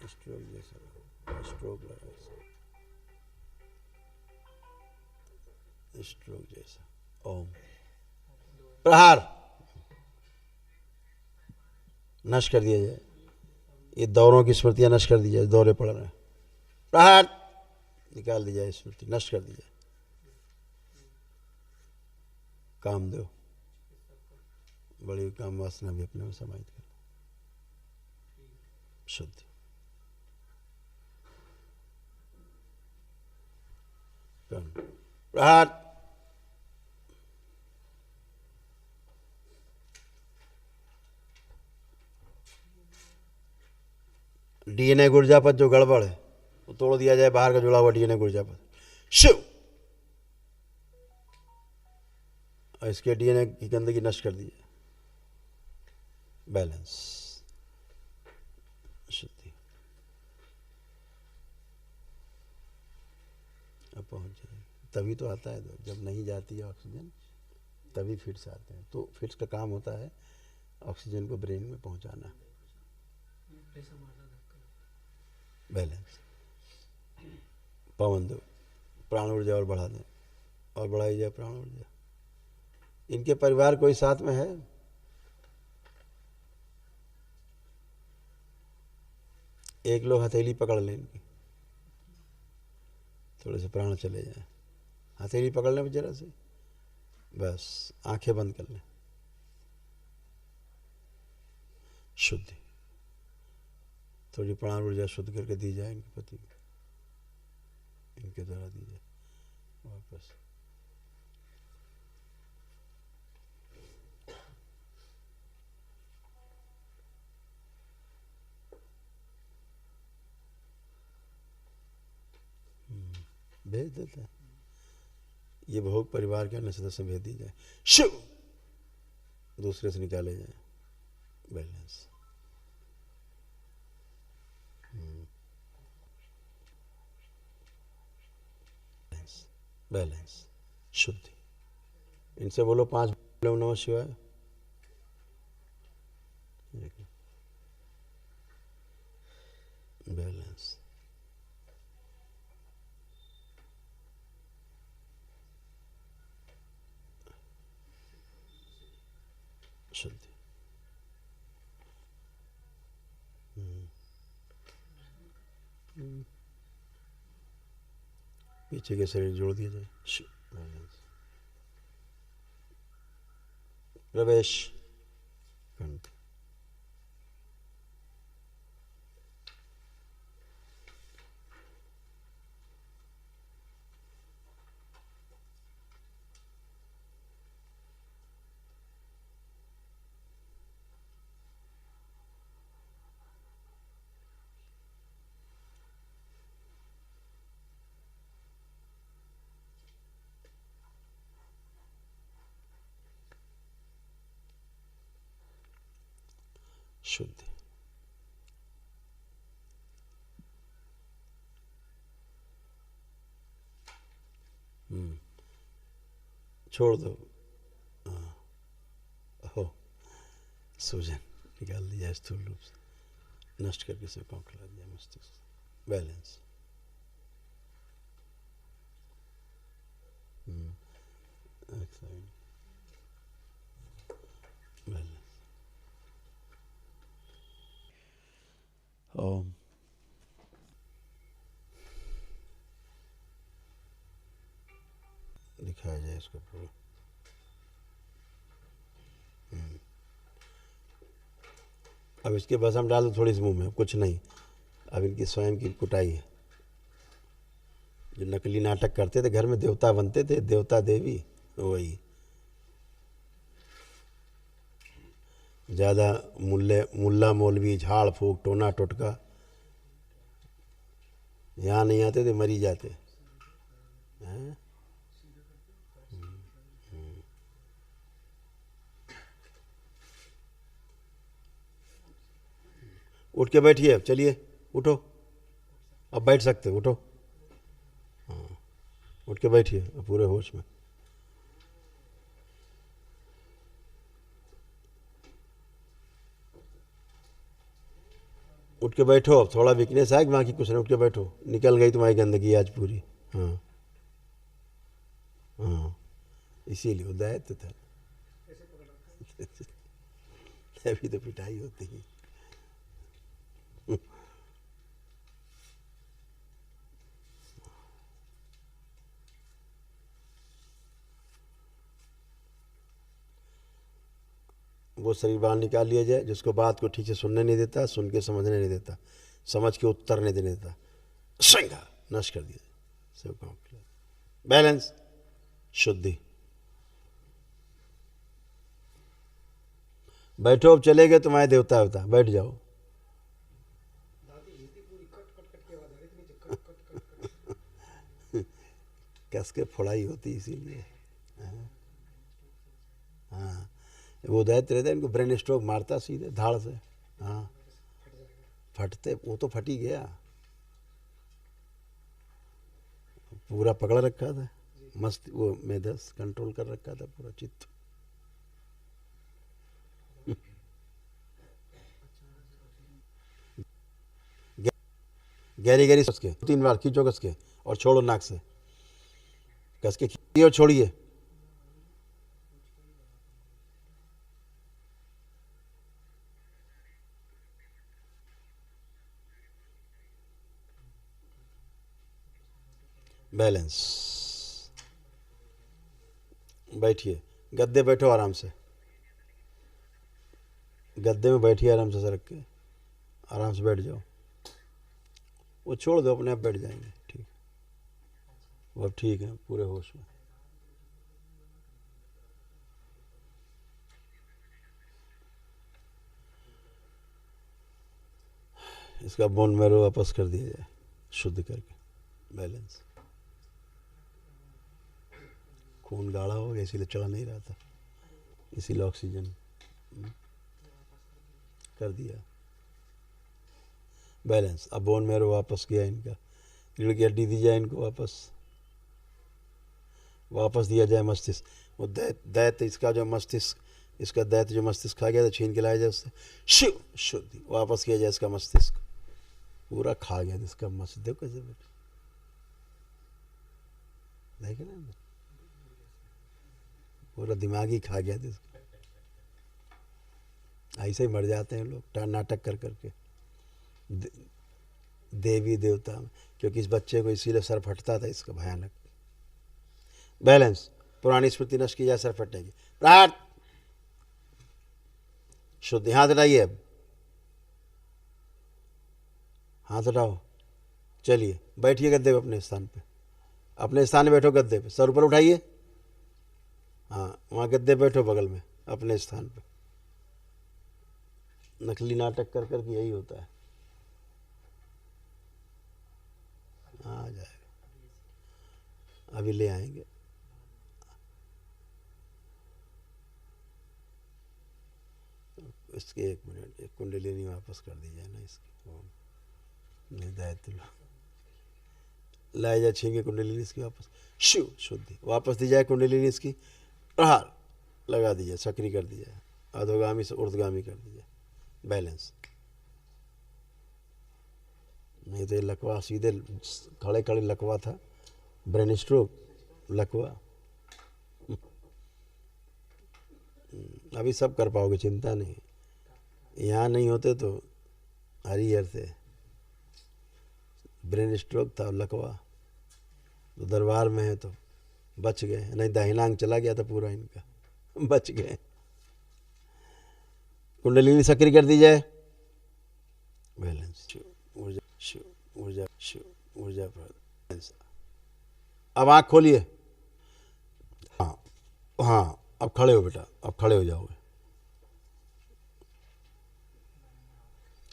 Stroke जैसा, stroke लगा, stroke जैसा। ओम प्रहार नष्ट कर दिया जाए, ये दौरों की स्मृतियां नष्ट कर दी जाए, दौरे पड़ रहे हैं, प्रहार निकाल दी जाए, स्मृति नष्ट कर दी जाए। कामदेव बड़ी काम वासना भी अपने में समाहित कर, शुद्धि प्रहार डीएनए गुर्जापत जो गड़बड़ है वो तोड़ दिया जाए, बाहर का जुड़ा हुआ डीएनए गुर्जापत शिव, और इसके डीएनए की गंदगी नष्ट कर दी जाए, बैलेंस शुद्धि। अब पहुंच जाएगी, तभी तो आता है, जब नहीं जाती है ऑक्सीजन तभी फिट्स आते हैं। तो फिट्स का काम होता है ऑक्सीजन को ब्रेन में पहुंचाना, बैलेंस। पवन दो, प्राण ऊर्जा और बढ़ा दें, और बढ़ाई जाए प्राण ऊर्जा। इनके परिवार कोई साथ में है? एक लोग हथेली पकड़ लें इनकी, थोड़े से प्राण चले जाए, हथेली पकड़ लें जरा से, बस आंखें बंद कर लें, शुद्धि थोड़ी प्राण ऊर्जा शुद्ध करके दी जाए इनके पति को, इनके द्वारा दी जाए वापस। भेज देते हैं, ये भोग परिवार के अन्य सदस्य भेज दी जाए, शिव दूसरे से निकाले जाए, बैलेंस। बैलेंस शुद्धि। इनसे बोलो 5 ओम नमः शिवाय, बैलेंस शुद्धि। पीछे के शरीर जोड़ दिया जाए, बैलेंस। प्रवेश कंठ, शुद्धि। छोड़ दो, हो सूजन निकाल दिया स्थूल रूप से, नष्ट करके से कौन खिला दिया मस्तिष्क, बैलेंस। बैलेंस। ओम दिखाया जाए इसको पूरा। अब इसके बस हम डाल दो थोड़ी सी मुंह में, कुछ नहीं, अब इनकी स्वयं की कुटाई है। जो नकली नाटक करते थे घर में, देवता बनते थे, देवता देवी, वही ज़्यादा मुल्ला मौलवी झाड़ फूक टोना टोटका यहाँ नहीं आते थे, मरी जाते हैं। उठ के बैठिए, अब चलिए, उठो, अब बैठ सकते, उठो, हाँ उठ के बैठिए पूरे होश में। उठ के बैठो, अब थोड़ा वीकनेस आएगी, बाकी कुछ नहीं, उठ के बैठो, निकल गई तुम्हारी गंदगी आज पूरी। हाँ हाँ, इसीलिए वो दायित्व था। अभी तो पिटाई होती है। वो शरीर बाहर निकाल लिया जाए जिसको बात को ठीक से सुनने नहीं देता, सुन के समझने नहीं देता, समझ के उत्तर नहीं देने देता, संगा नष्ट कर दिया जाए सब काम। बैलेंस, शुद्धि। बैठो, अब चले गए तुम्हारे देवता होता, बैठ जाओ। कस के फोड़ाई होती इसीलिए। हाँ, वो दैत्य रहता है, इनको ब्रेन स्ट्रोक मारता सीधे धाड़ से। हाँ, फटते, वो तो फट ही गया, पूरा पकड़ रखा था, मस्त वो मेधस कंट्रोल कर रखा था पूरा चित्त। गहरी गहरी कस के 3 बार खींचो, कस के, और छोड़ो नाक से, कस के खींचिए और छोड़िए। बैलेंस। बैठिए, गद्दे बैठो आराम से, गद्दे में बैठिए आराम से सरक के, आराम से बैठ जाओ। वो छोड़ दो, अपने आप बैठ जाएंगे, ठीक। वो अब ठीक है, पूरे होश में। इसका बोन मैरो वापस कर दिया जाए, शुद्ध करके, बैलेंस। खून गाढ़ा हो गया, इसीलिए चढ़ा नहीं रहा था, इसीलिए ऑक्सीजन कर दिया, बैलेंस। अब बोन मैरो वापस किया इनका, रीढ़ की हड्डी दी जाए इनको वापस दिया जाए मस्तिष्क। वो दैत्य इसका जो मस्तिष्क, इसका दैत्य जो मस्तिष्क खा गया था, छीन के लाया जाए उससे, शिव शुद्धि वापस किया जाए इसका मस्तिष्क, पूरा खा गया था इसका मस्तिष्क। देखो कैसे बेटे, देखे ना, पूरा दिमाग ही खा गया था इसका। ऐसे ही मर जाते हैं लोग नाटक कर करके, देवी देवता में, क्योंकि इस बच्चे को इसीलिए सर फटता था इसका भयानक। बैलेंस, पुरानी स्मृति नष्ट की जाए, सर फटेगी, प्राट शुद्धि। हाथ हटाइए, अब हाथ हटाओ, चलिए बैठिए गद्दे पे, अपने स्थान पे, अपने स्थान पे बैठो, गद्दे पे सर ऊपर उठाइए। हाँ, वहाँ गद्दे बैठो बगल में अपने स्थान पे। नकली नाटक कर कर के यही होता है। आ जाएगा, अभी ले आएंगे। इसके 1 मिनट, एक कुंडलिनी वापस कर दी जाए ना इसकी, नहीं दायित्व लाया जाए, छींगे कुंडलिनी इसकी वापस, शिव शुद्धि वापस दी जाए कुंडलिनी इसकी, प्रहार लगा दी जाए, सक्रिय कर दी जाए, अधोगामी से ऊर्ध्वगामी कर दी जाए, बैलेंस। नहीं तो ये लकवा सीधे खड़े खड़े लकवा था, ब्रेन स्ट्रोक लकवा। अभी सब कर पाओगे, चिंता नहीं। यहाँ नहीं होते तो हरिहर थे, ब्रेन स्ट्रोक था, लकवा, तो दरबार में है तो बच गए, नहीं दाहिनांग चला गया था पूरा इनका, बच गए। कुंडलिनी सक्रिय कर दी जाए, बैलेंस, ऊर्जा ऊर्जा ऊर्जा पर। अब आँख खोलिए। हाँ हाँ, अब खड़े हो बेटा, अब खड़े हो जाओगे,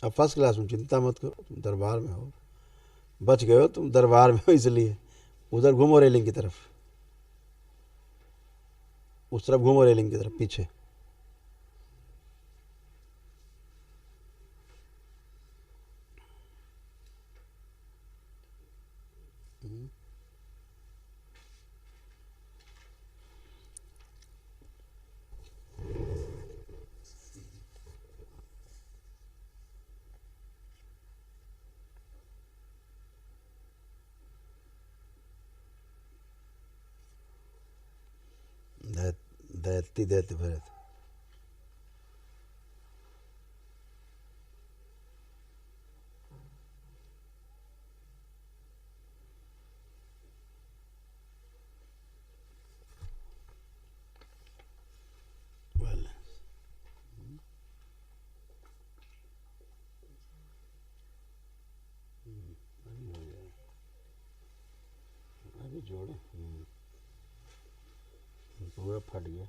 अब फर्स्ट क्लास में, चिंता मत करो, तुम दरबार में हो, बच गए हो तुम, दरबार में हो इसलिए। उधर घूमो रेलिंग की तरफ, उस तरफ घूमो रेलिंग की तरफ, पीछे। दयति दयति भरत। अभी जोड़े पूरा फट गया।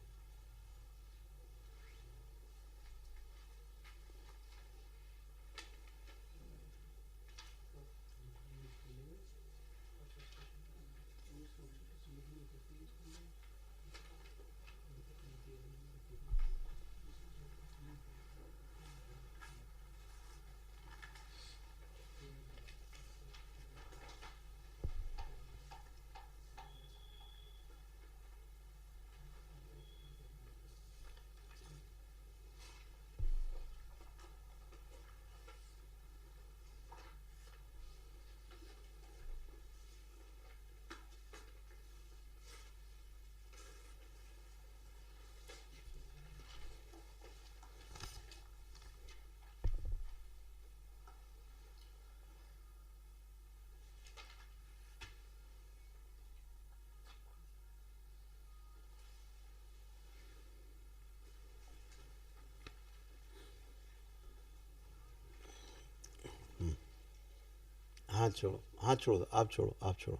हाथ छोड़ो, हाथ छोड़ दो, आप छोड़ो, आप छोड़ो।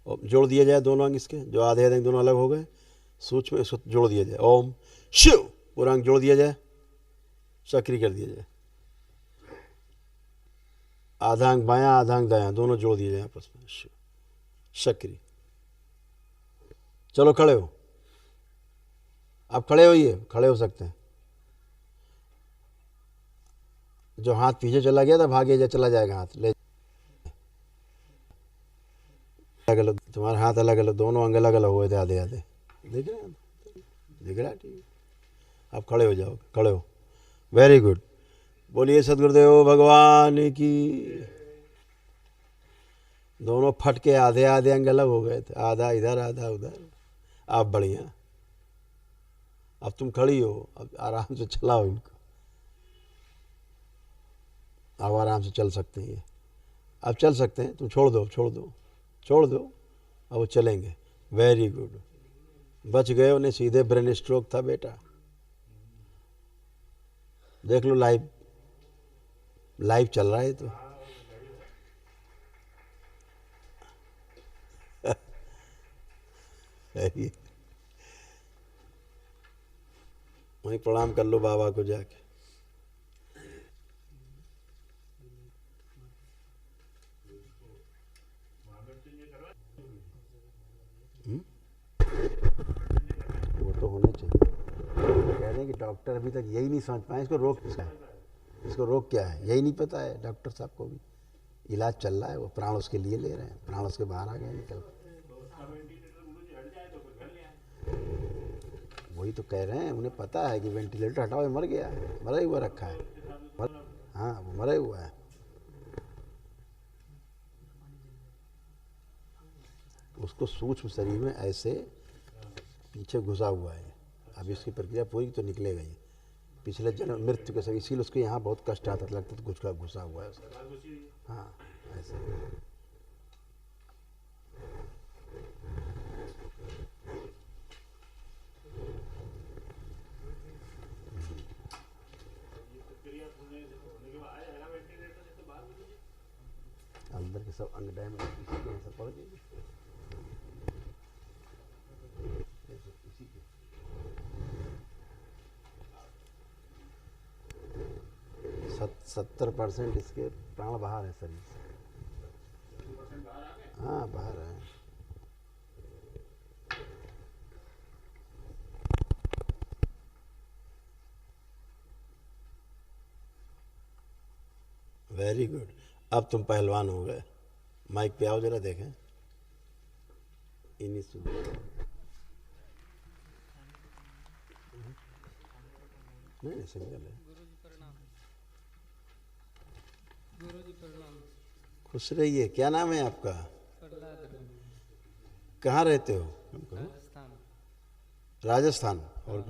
और जोड़ दिया जाए दोनों अंग इसके, जो आधे आधे दोनों अलग हो गए, सूक्ष्म इसको जोड़ दिया जाए। ओम शिव पूरा अंग जोड़ दिया जाए, सक्रिय कर दिया जाए। आधा अंग बायां, आधा अंग दायां, दोनों जोड़ दिए जाए आपस में। शिव सक्रिय। चलो खड़े हो, आप खड़े होइए, खड़े हो सकते हैं। जो हाथ पीछे चला गया था भागे जा, चला जाएगा हाथ। ले अलग अलग, तुम्हारे हाथ अलग अलग, दोनों अंग अलग अलग हुए थे आधे आधे। देख रहे हैं, दिख रहा है? ठीक है, आप खड़े हो जाओ, खड़े हो। Very good. बोलिए सदगुरुदेव भगवान की। दोनों फट के आधे आधे अंग अलग हो गए थे, आधा इधर आधा उधर। आप बढ़िया, अब तुम खड़ी हो, अब आराम से चलाओ इनको। अब आराम से चल सकते हैं ये, अब चल सकते हैं। तुम छोड़ दो, छोड़ दो, छोड़ दो, अब वो चलेंगे। वेरी गुड, बच गए। उन्हें सीधे ब्रेन स्ट्रोक था बेटा। देख लो, लाइव लाइव चल रहा है तो। वहीं प्रणाम कर लो बाबा को जाके। वो तो होने चाहिए। कह रहे हैं कि डॉक्टर अभी तक यही नहीं समझ पाए इसको रोक क्या है, इसको रोक क्या है, यही नहीं पता है डॉक्टर साहब को भी। इलाज चल रहा है, वो प्राण उसके लिए ले रहे हैं, प्राण उसके बाहर आ गए निकल। वही तो कह रहे हैं, उन्हें पता है कि वेंटिलेटर हटाओ, मर गया है, मरा ही हुआ रखा है। हाँ, वो मरा ही हुआ है। उसको सूक्ष्म शरीर में ऐसे पीछे घुसा हुआ है। अब इसकी प्रक्रिया पूरी तो निकलेगा ही। पिछले जन्म मृत्यु के समय, इसीलिए उसको यहाँ बहुत कष्ट आता था, लगता था कुछ का घुसा हुआ है उसका। हाँ ऐसे। अंदर के सब अंग डैमेज इसी के असर पड़ गई। 70% इसके प्राण बाहर है शरीर से। हाँ बाहर है। वेरी गुड, अब तुम पहलवान हो गए। माइक पे आओ जरा देखें। इन्हीं सुन नहीं सिंगल है। गुरुजी प्रणाम। खुश रहिए। क्या नाम है आपका? कहाँ रहते हो? राजस्थान। राजस्थान और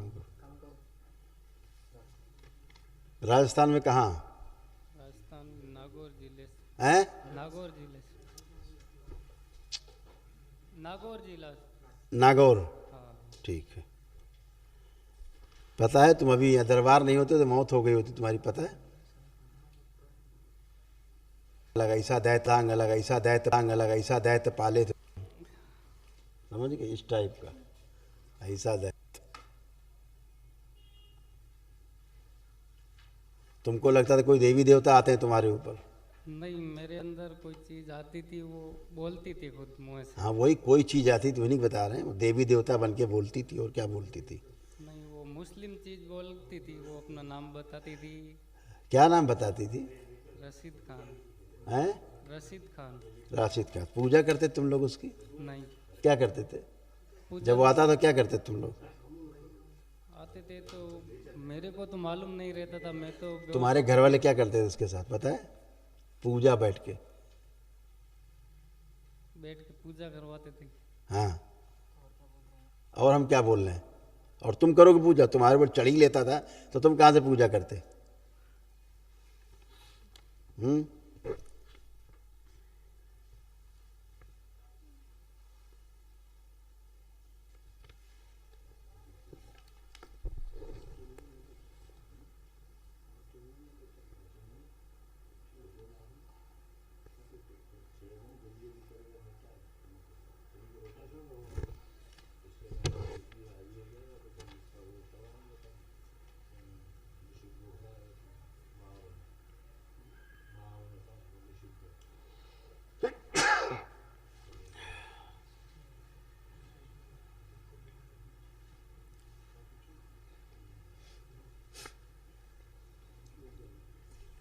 राजस्थान में कहाँ राजस्थान नागौर जिले से। हैं? नागौर जिले से। नागौर जिला। नागौर। हाँ। ठीक है। पता है तुम अभी दरबार नहीं होते तो मौत हो गई होती तुम्हारी, पता है? अलग ऐसा दैतांग, अलग ऐसा दैतांग, अलग ऐसा दैत पाले थे, समझ गए? इस टाइप का ऐसा दैत। तुमको लगता था कोई देवी देवता आते हैं तुम्हारे ऊपर? नहीं, मेरे अंदर कोई चीज़ आती थी, वो बोलती थी खुद मुँह से। हाँ वही, कोई चीज़ आती थी, वो नहीं बता रहे हैं, वो देवी देवता बन के बोलती थी। और क्या बोलती थी? नहीं, वो मुस्लिम चीज़ बोलती थी, वो अपना नाम बताती थी। क्या नाम बताती थी? रशीद खान। हैं? रशीद खान। राशिद का। पूजा करते तुम लोग उसकी? नहीं। क्या करते थे पूजा जब वो आता था? क्या करते तुम लोग? आते थे तो मेरे को तो मालूम नहीं रहता था, मैं तो तुम्हारे घर वाले क्या करते थे उसके साथ, पता है? पूजा बैठ के। बैठ के पूजा करवाते थे। हाँ, और हम क्या बोल रहे हैं? और तुम करोगे पूजा? तुम्हारे ऊपर चढ़ी लेता था तो तुम कहाँ से पूजा करते?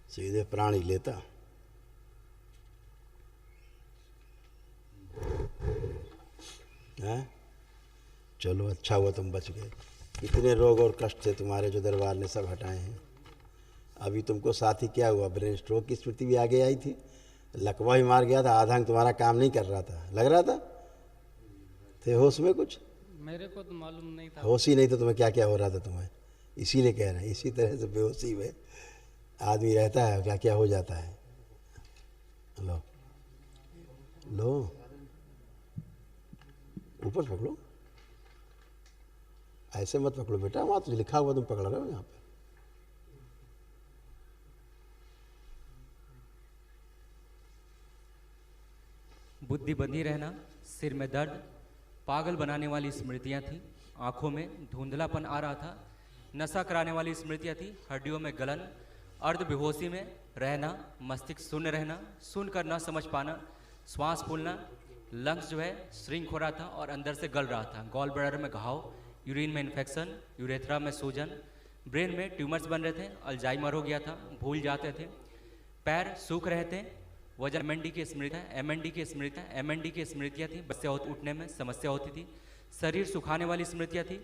सीधे प्राण ही लेता। हैं? चलो अच्छा हुआ तुम बच गए। इतने रोग और कष्ट थे तुम्हारे जो दरबार ने सब हटाए हैं। अभी तुमको साथी क्या हुआ? ब्रेन स्ट्रोक की स्मृति भी आगे आई थी, लकवा भी मार गया था, आधा अंग तुम्हारा काम नहीं कर रहा था, लग रहा था। थे होश में कुछ? मेरे को तो मालूम नहीं था। होश ही नहीं तो तुम्हें क्या क्या हो रहा था तुम्हें? इसीलिए कह रहे हैं, इसी तरह से बेहोशी में आदमी रहता है, क्या क्या हो जाता है। लो लो, ऊपर पकड़ो, ऐसे मत पकड़ो बेटा, वहाँ तो लिखा हुआ तुम पकड़ रहे हो यहाँ पे। बुद्धि बंधी रहना, सिर में दर्द, पागल बनाने वाली स्मृतियां थी, आंखों में धुंधलापन आ रहा था, नशा कराने वाली स्मृतियां थी, हड्डियों में गलन, अर्ध बेहोशी में रहना, मस्तिष्क शून्य रहना, सुनकर न समझ पाना, श्वास फूलना, लंग्स जो है श्रिंक हो रहा था और अंदर से गल रहा था, गॉल ब्लैडर में घाव, यूरिन में इन्फेक्शन, यूरेथ्रा में सूजन, ब्रेन में ट्यूमर्स बन रहे थे, अल्जाइमर हो गया था, भूल जाते थे, पैर सूख रहे थे, वजन एमएनडी की स्मृतियाँ, एमएनडी की स्मृतियाँ थी, बच्चे उठने में समस्या होती थी, शरीर सुखाने वाली स्मृतियाँ थी,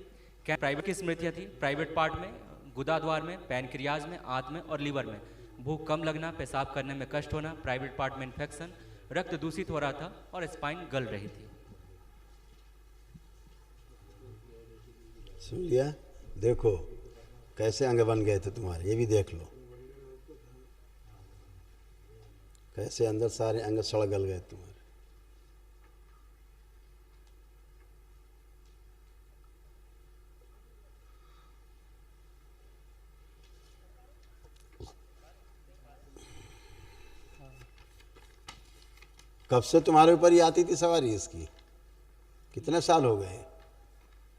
क्या प्राइवेट की स्मृतियाँ थी, प्राइवेट पार्ट में, गुदाद्वार में, पैनक्रियाज में, आंत में और लीवर में, भूख कम लगना, पेशाब करने में कष्ट होना, प्राइवेट पार्ट में इन्फेक्शन, रक्त दूषित हो रहा था और स्पाइन गल रही थी। सुन लिया? देखो कैसे अंग बन गए थे तुम्हारे, ये भी देख लो कैसे अंदर सारे अंग सड़ गल गए तुम्हारे। कब से तुम्हारे ऊपर ही आती थी सवारी इसकी? कितने साल हो गए?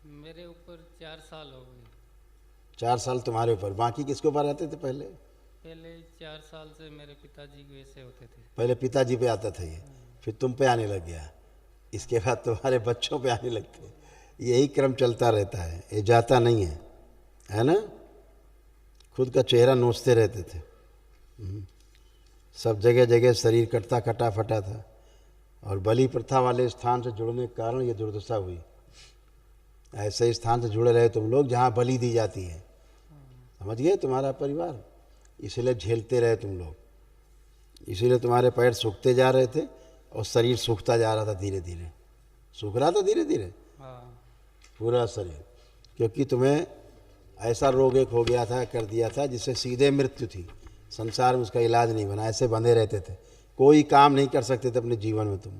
मेरे ऊपर 4 साल हो गए। 4 साल तुम्हारे ऊपर, बाकी किसके ऊपर आते थे पहले? पहले 4 साल से मेरे पिताजी के वैसे होते थे। पहले पिताजी पे आता था ये, फिर तुम पे आने लग गया, इसके बाद तुम्हारे बच्चों पे आने लगते। यही क्रम चलता रहता है, ये जाता नहीं है ना? खुद का चेहरा नोचते रहते थे। सब जगह जगह शरीर कटता कटा फटा था और बलि प्रथा वाले स्थान से जुड़ने के कारण ये दुर्दशा हुई। ऐसे स्थान से जुड़े रहे तुम लोग जहाँ बलि दी जाती है, समझ गए? तुम्हारा परिवार इसलिए झेलते रहे तुम लोग, इसीलिए तुम्हारे पैर सूखते जा रहे थे और शरीर सूखता जा रहा था, धीरे धीरे सूख रहा था, धीरे धीरे हाँ। पूरा शरीर। क्योंकि तुम्हें ऐसा रोग एक हो गया था, कर दिया था, जिससे सीधे मृत्यु थी, संसार में उसका इलाज नहीं बना, ऐसे बंधे रहते थे, कोई काम नहीं कर सकते थे अपने जीवन में। तुम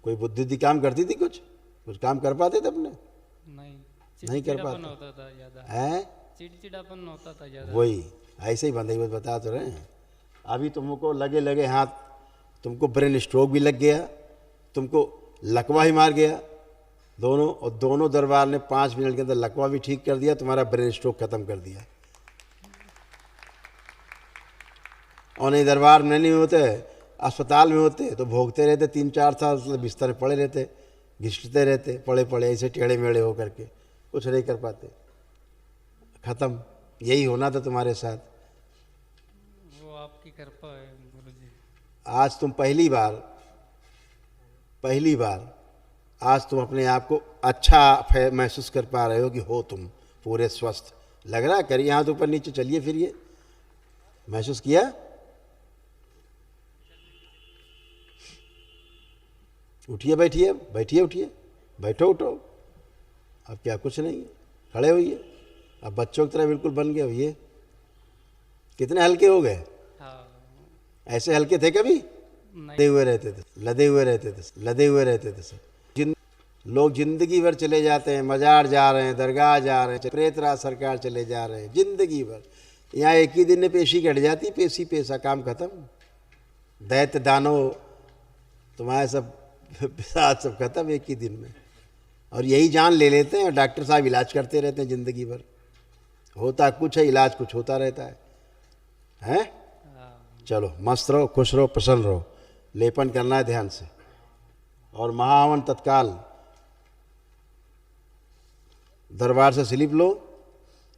कोई बुद्धि काम करती थी, कुछ काम कर पाते थे अपने? नहीं कर पाते होता था ज्यादा, हैं? चिड़चिड़ापन होता था ज्यादा। वही ऐसे ही बंधे हुए बता तो रहे हैं। अभी तुमको लगे हाथ, तुमको ब्रेन स्ट्रोक भी लग गया, तुमको लकवा ही मार गया दोनों, और दोनों दरबार ने 5 मिनट के अंदर लकवा भी ठीक कर दिया, तुम्हारा ब्रेन स्ट्रोक खत्म कर दिया। और नहीं दरबार में नहीं होते, अस्पताल में होते तो भोगते रहते 3-4 साल, बिस्तर में पड़े रहते, घिसते रहते, पड़े ऐसे टेढ़े मेढ़े होकर के, कुछ नहीं कर पाते, खत्म। यही होना था तुम्हारे साथ। वो आपकी कृपा है गुरुजी। आज तुम पहली बार आज तुम अपने आप को अच्छा महसूस कर पा रहे हो कि हो तुम पूरे स्वस्थ लग रहा है। करिए हाथ ऊपर नीचे, चलिए फिरिए, महसूस किया? उठिए, बैठिए, उठिए, बैठो, उठो। अब क्या कुछ नहीं है, खड़े होइए। अब बच्चों की तरह बिल्कुल बन गए होइए। कितने हल्के हो गए। हाँ। ऐसे हल्के थे कभी? लदे हुए रहते थे सब। लोग जिंदगी भर चले जाते हैं, मजार जा रहे हैं, दरगाह जा रहे हैं, प्रेतराज सरकार चले जा रहे हैं, जिंदगी भर। यहाँ एक ही दिन में पेशी कट जाती, पेशी पेशा, काम खत्म। दैत्य दानव तुम्हारे सब सब खत्म एक ही दिन में। और यही जान ले लेते हैं, और डॉक्टर साहब इलाज करते रहते हैं जिंदगी भर। होता कुछ है, इलाज कुछ होता रहता है, हैं? चलो मस्त रहो, खुश रहो, प्रसन्न रहो। लेपन करना है ध्यान से, और महाहवन तत्काल दरबार से स्लिप लो,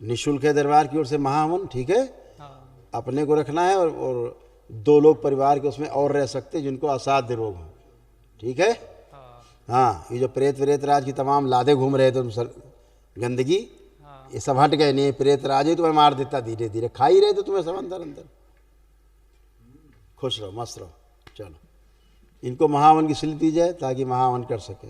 निःशुल्क है दरबार की ओर से महाहवन, ठीक है? अपने को रखना है, और 2 लोग परिवार के उसमें और रह सकते जिनको असाध्य रोग हो, ठीक है? हाँ, ये जो प्रेत राज की तमाम लादे घूम रहे थे तुम सर, गंदगी, ये सब हट गए। नहीं, प्रेत राज ही तुम्हें मार देता, धीरे धीरे खा ही रहे थे तुम्हें सब अंदर। खुश रहो, मस्त रहो। चलो, इनको महावन की स्लिप दी जाए ताकि महावन कर सके।